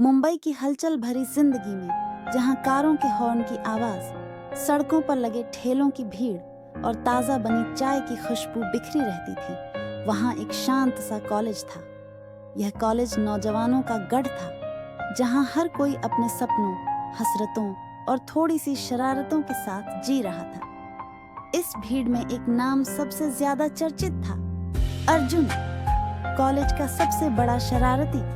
मुंबई की हलचल भरी जिंदगी में जहां कारों के हॉर्न की आवाज, सड़कों पर लगे ठेलों की भीड़ और ताजा बनी चाय की खुशबू बिखरी रहती थी, वहां एक शांत सा कॉलेज था। यह कॉलेज नौजवानों का गढ़ था, जहां हर कोई अपने सपनों, हसरतों और थोड़ी सी शरारतों के साथ जी रहा था। इस भीड़ में एक नाम सबसे ज्यादा चर्चित था, अर्जुन, कॉलेज का सबसे बड़ा शरारती,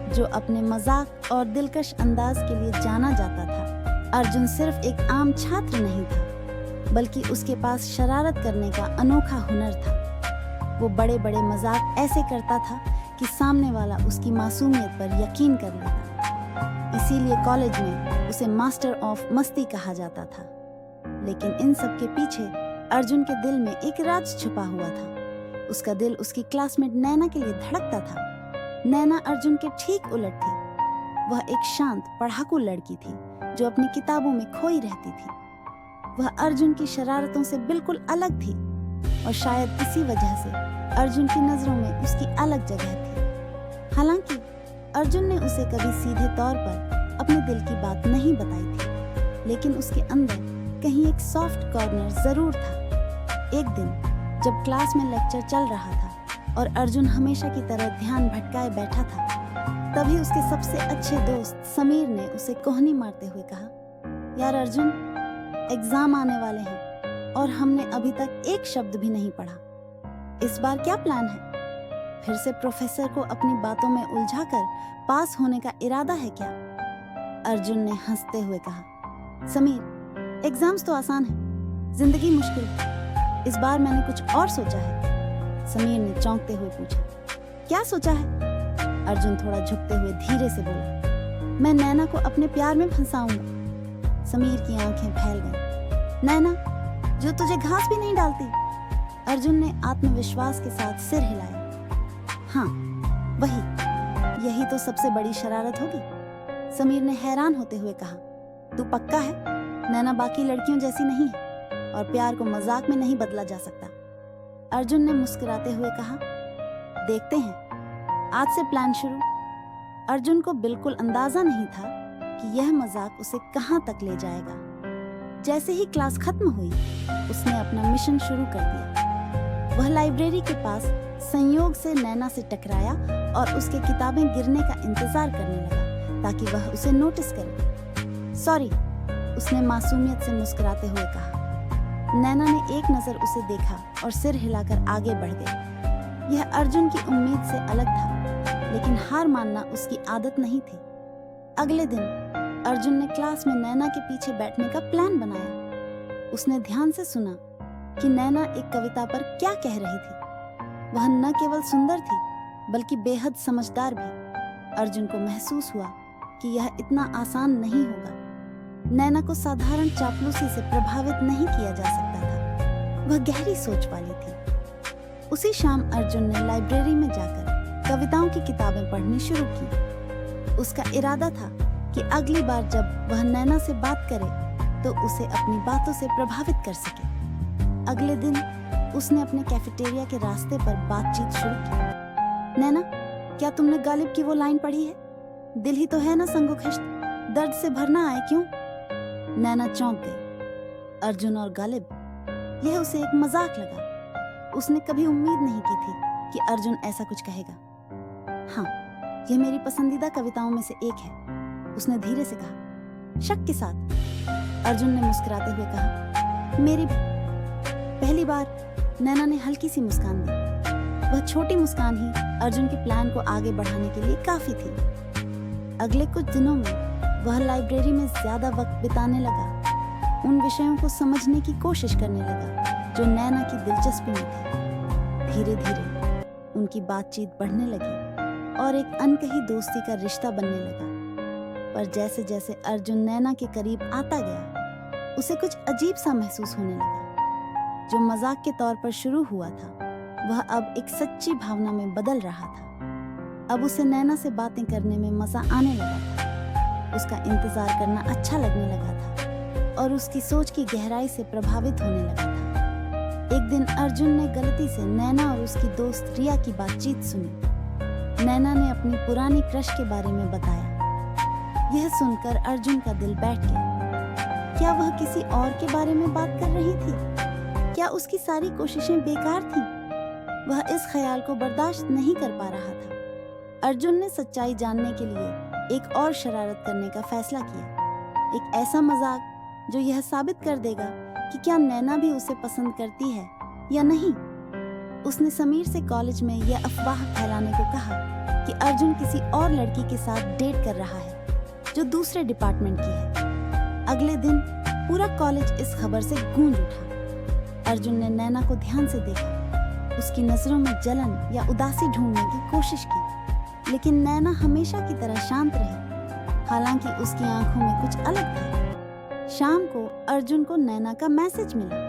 जो अपने मजाक और दिलकश अंदाज के लिए जाना जाता था। अर्जुन सिर्फ एक आम छात्र नहीं था, बल्कि उसके पास शरारत करने का अनोखा हुनर था। वो बड़े बड़े मजाक ऐसे करता था कि सामने वाला उसकी मासूमियत पर यकीन कर लेता। इसीलिए कॉलेज में उसे मास्टर ऑफ मस्ती कहा जाता था। लेकिन इन सब के पीछे अर्जुन के दिल में एक राज छुपा हुआ था। उसका दिल उसकी क्लासमेट नैना के लिए धड़कता था। नैना अर्जुन के ठीक उलट थी। वह एक शांत पढ़ाकू लड़की थी जो अपनी किताबों में खोई रहती थी। वह अर्जुन की शरारतों से बिल्कुल अलग थी और शायद इसी वजह से अर्जुन की नजरों में उसकी अलग जगह थी। हालांकि अर्जुन ने उसे कभी सीधे तौर पर अपने दिल की बात नहीं बताई थी, लेकिन उसके अंदर कहीं एक सॉफ्ट कॉर्नर जरूर था। एक दिन जब क्लास में लेक्चर चल रहा था और अर्जुन हमेशा की तरह ध्यान भटकाए बैठा था, तभी उसके सबसे अच्छे दोस्त समीर ने उसे कोहनी मारते हुए कहा, यार अर्जुन, एग्जाम आने वाले हैं और हमने अभी तक एक शब्द भी नहीं पढ़ा। इस बार क्या प्लान है? फिर से प्रोफेसर को अपनी बातों में उलझाकर पास होने का इरादा है क्या? अर्जुन ने हंसते हुए कहा, समीर, एग्जाम्स तो आसान है, जिंदगी मुश्किल है। इस बार मैंने कुछ और सोचा है। समीर ने चौंकते हुए पूछा, क्या सोचा है? अर्जुन थोड़ा झुकते हुए धीरे से बोला, मैं नैना को अपने प्यार में फंसाऊंगा। समीर की आंखें फैल गईं। नैना, जो तुझे घास भी नहीं डालती? अर्जुन ने आत्मविश्वास के साथ सिर हिलाया। हाँ, वही, यही तो सबसे बड़ी शरारत होगी। समीर ने हैरान होते हुए कहा, तू पक्का है? नैना बाकी लड़कियों जैसी नहीं है और प्यार को मजाक में नहीं बदला जा सकता। अर्जुन ने मुस्कुराते हुए कहा, देखते हैं, आज से प्लान शुरू। अर्जुन को बिल्कुल अंदाजा नहीं था कि यह मजाक उसे कहां तक ले जाएगा। जैसे ही क्लास खत्म हुई, उसने अपना मिशन शुरू कर दिया। वह लाइब्रेरी के पास संयोग से नैना से टकराया और उसके किताबें गिरने का इंतजार करने लगा ताकि वह उसे नोटिस करे। सॉरी, उसने मासूमियत से मुस्कुराते हुए कहा। नैना ने एक नजर उसे देखा और सिर हिलाकर आगे बढ़ गई। यह अर्जुन की उम्मीद से अलग था, लेकिन हार मानना उसकी आदत नहीं थी। अगले दिन अर्जुन ने क्लास में नैना के पीछे बैठने का प्लान बनाया। उसने ध्यान से सुना कि नैना एक कविता पर क्या कह रही थी। वह न केवल सुंदर थी, बल्कि बेहद समझदार भी। अर्जुन को महसूस हुआ कि यह इतना आसान नहीं होगा। नैना को साधारण चापलूसी से प्रभावित नहीं किया जा सकता था। वह गहरी सोच वाली थी। उसी शाम अर्जुन ने लाइब्रेरी में जाकर कविताओं की किताबें पढ़नी शुरू की। उसका इरादा था कि अगली बार जब वह नैना से बात करे तो उसे अपनी बातों से प्रभावित कर सके। अगले दिन उसने अपने कैफेटेरिया के रास्ते पर बातचीत शुरू की। नैना, क्या तुमने गालिब की वो लाइन पढ़ी है? दिल ही तो है ना संगो खिश्त, दर्द से भरना आए क्यों? नैना चौंक गई। अर्जुन और गालिब, यह उसे एक मजाक लगा। उसने कभी उम्मीद नहीं की थी कि अर्जुन ऐसा कुछ कहेगा। हाँ, यह मेरी पसंदीदा कविताओं में से एक है, उसने धीरे से कहा, शक के साथ। अर्जुन ने मुस्कुराते हुए कहा, मेरी भी। पहली बार नैना ने हल्की सी मुस्कान दी। वह छोटी मुस्कान ही अर्जुन के प्लान को आगे बढ़ाने के लिए काफी थी। अगले कुछ दिनों में वह लाइब्रेरी में ज्यादा वक्त बिताने लगा। उन विषयों को समझने की कोशिश करने लगा जो नैना की दिलचस्पी में थे। धीरे धीरे उनकी बातचीत बढ़ने लगी और एक अनकही दोस्ती का रिश्ता बनने लगा। पर जैसे जैसे अर्जुन नैना के करीब आता गया, उसे कुछ अजीब सा महसूस होने लगा। जो मजाक के तौर पर शुरू हुआ था, वह अब एक सच्ची भावना में बदल रहा था। अब उसे नैना से बातें करने में मजा आने लगा था। उसका इंतजार करना अच्छा लगने लगा था और उसकी सोच की गहराई से प्रभावित होने लगा था। एक दिन अर्जुन ने गलती से नैना और उसकी दोस्त रिया की बातचीत सुनी। नैना ने अपनी पुरानी क्रश के बारे में बताया। यह सुनकर अर्जुन का दिल बैठ गया। क्या वह किसी और के बारे में बात कर रही थी? क्या उसकी सारी कोशिशें बेकार थीं? वह इस ख्याल को बर्दाश्त नहीं कर पा रहा था। अर्जुन ने सच्चाई जानने के लिए एक और शरारत करने का फैसला किया। एक ऐसा मजाक जो यह साबित कर देगा कि क्या नैना भी उसे पसंद करती है या नहीं। उसने समीर से कॉलेज में यह अफवाह फैलाने को कहा कि अर्जुन किसी और लड़की के साथ डेट कर रहा है जो दूसरे डिपार्टमेंट की है। अगले दिन पूरा कॉलेज इस खबर से गूंज उठा। अर्जुन ने नैना को ध्यान से देखा। उसकी नजरों में जलन या उदासी ढूंढने की कोशिश की, लेकिन नैना हमेशा की तरह शांत रही। हालांकि उसकी आंखों में कुछ अलग था। शाम को अर्जुन को नैना का मैसेज मिला।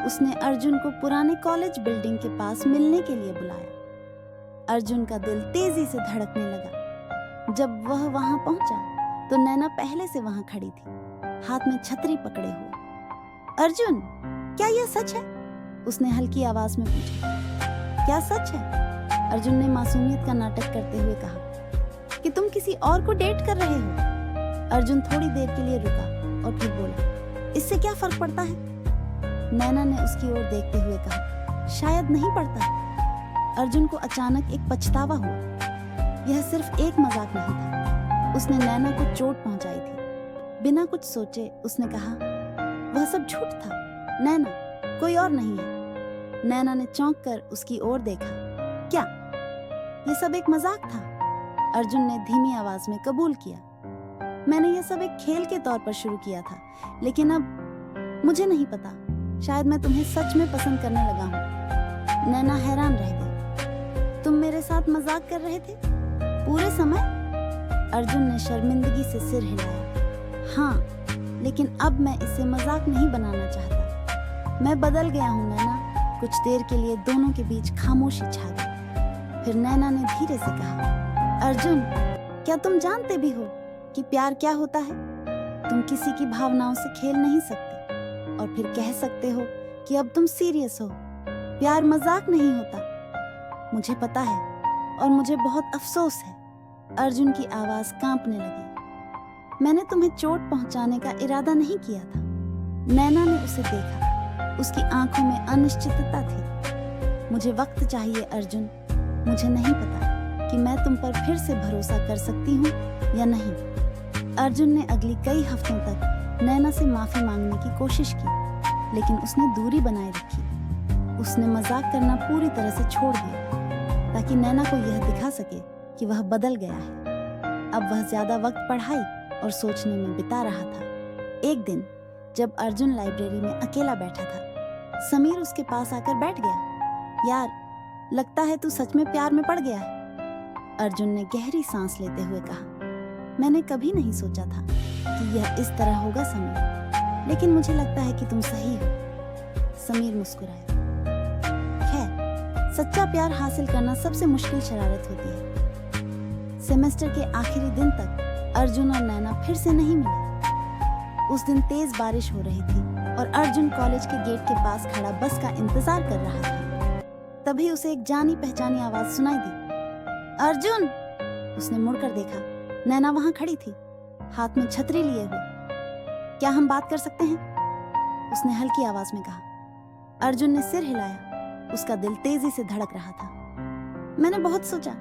उसने अर्जुन को पुराने कॉलेज बिल्डिंग के पास मिलने के लिए बुलाया। अर्जुन का दिल तेजी से धड़कने लगा। जब वह वहां पहुंचा तो नैना पहले से वहां खड़ी थी, हाथ में छतरी पकड़े हुए। अर्जुन, क्या यह सच है? उसने हल्की आवाज में पूछा। क्या सच है? अर्जुन ने मासूमियत का नाटक करते हुए कहा कि तुम किसी और को डेट कर रहे हो। अर्जुन थोड़ी देर के लिए रुका और फिर बोला, इससे क्या फर्क पड़ता है? नैना ने उसकी ओर देखते हुए कहा, शायद नहीं पड़ता। अर्जुन को अचानक एक पछतावा हुआ। यह सिर्फ एक मजाक नहीं था। उसने नैना को चोट पहुंचाई थी। बिना कुछ सोचे उसने कहा, वह सब झूठ था नैना, कोई और नहीं है। नैना ने चौंक कर उसकी ओर देखा। क्या ये सब एक मजाक था? अर्जुन ने धीमी आवाज में कबूल किया। मैंने यह सब एक खेल के तौर पर शुरू किया था, लेकिन अब मुझे नहीं पता, शायद मैं तुम्हें सच में पसंद करने लगा हूँ। नैना हैरान रह गई। तुम मेरे साथ मजाक कर रहे थे पूरे समय? अर्जुन ने शर्मिंदगी से सिर हिलाया। हाँ, लेकिन अब मैं इसे मजाक नहीं बनाना चाहता। मैं बदल गया हूँ नैना। कुछ देर के लिए दोनों के बीच खामोशी छा गई। फिर नैना ने धीरे से कहा, अर्जुन, क्या तुम जानते भी हो कि प्यार क्या होता है? तुम किसी की भावनाओं से खेल नहीं सकते और फिर कह सकते हो कि अब तुम सीरियस हो। प्यार मजाक नहीं होता। मुझे पता है और मुझे बहुत अफसोस है। अर्जुन की आवाज कांपने लगी। मैंने तुम्हें चोट पहुंचाने का इरादा नहीं किया था। नैना ने उसे देखा। उसकी आंखों में अनिश्चितता थी। मुझे वक्त चाहिए अर्जुन। मुझे नहीं पता कि मैं तुम पर फिर से भरोसा कर सकती हूँ या नहीं। अर्जुन ने अगली कई हफ्तों तक नैना से माफी मांगने की कोशिश की, लेकिन उसने दूरी बनाए रखी। उसने मजाक करना पूरी तरह से छोड़ दिया ताकि नैना को यह दिखा सके कि वह बदल गया है। अब वह ज्यादा वक्त पढ़ाई और सोचने में बिता रहा था। एक दिन जब अर्जुन लाइब्रेरी में अकेला बैठा था, समीर उसके पास आकर बैठ गया। यार, लगता है तू सच में प्यार में पड़ गया है। अर्जुन ने गहरी सांस लेते हुए कहा, मैंने कभी नहीं सोचा था कि यह इस तरह होगा समीर, लेकिन मुझे लगता है कि तुम सही हो। समीर मुस्कुराया। खैर, सच्चा प्यार हासिल करना सबसे मुश्किल शरारत होती है। सेमेस्टर के आखिरी दिन तक अर्जुन और नैना फिर से नहीं मिले। उस दिन तेज बारिश हो रही थी और अर्जुन कॉलेज के गेट के पास खड़ा बस का इंतजार कर रहा था। तभी उसे एक जानी पहचानी आवाज सुनाई दी। अर्जुन! उसने मुड़कर देखा। नैना वहां खड़ी थी, हाथ में छतरी लिए हुए। क्या हम बात कर सकते हैं? उसने हल्की आवाज में कहा। अर्जुन ने सिर हिलाया। उसका दिल तेजी से धड़क रहा था। मैंने बहुत सोचा,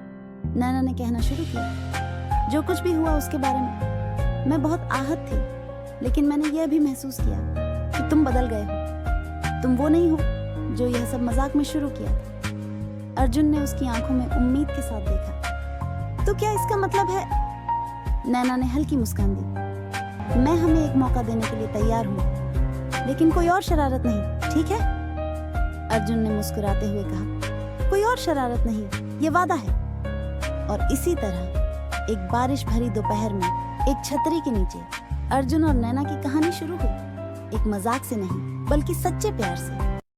नैना ने कहना शुरू किया। जो कुछ भी हुआ उसके बारे में मैं बहुत आहत थी, लेकिन मैंने यह भी महसूस किया कि तुम बदल गए हो। तुम वो नहीं हो जो यह सब मजाक में शुरू किया था। अर्जुन ने उसकी आंखों में उम्मीद के साथ देखा। तो क्या इसका मतलब है? नैना ने हल्की मुस्कान दी। मैं हमें एक मौका देने के लिए तैयार हूँ, लेकिन कोई और शरारत नहीं, ठीक है? अर्जुन ने मुस्कुराते हुए कहा, कोई और शरारत नहीं, ये वादा है। और इसी तरह एक बारिश भरी दोपहर में एक छतरी के नीचे अर्जुन और नैना की कहानी शुरू हुई। एक मजाक से नहीं, बल्कि सच्चे प्यार से।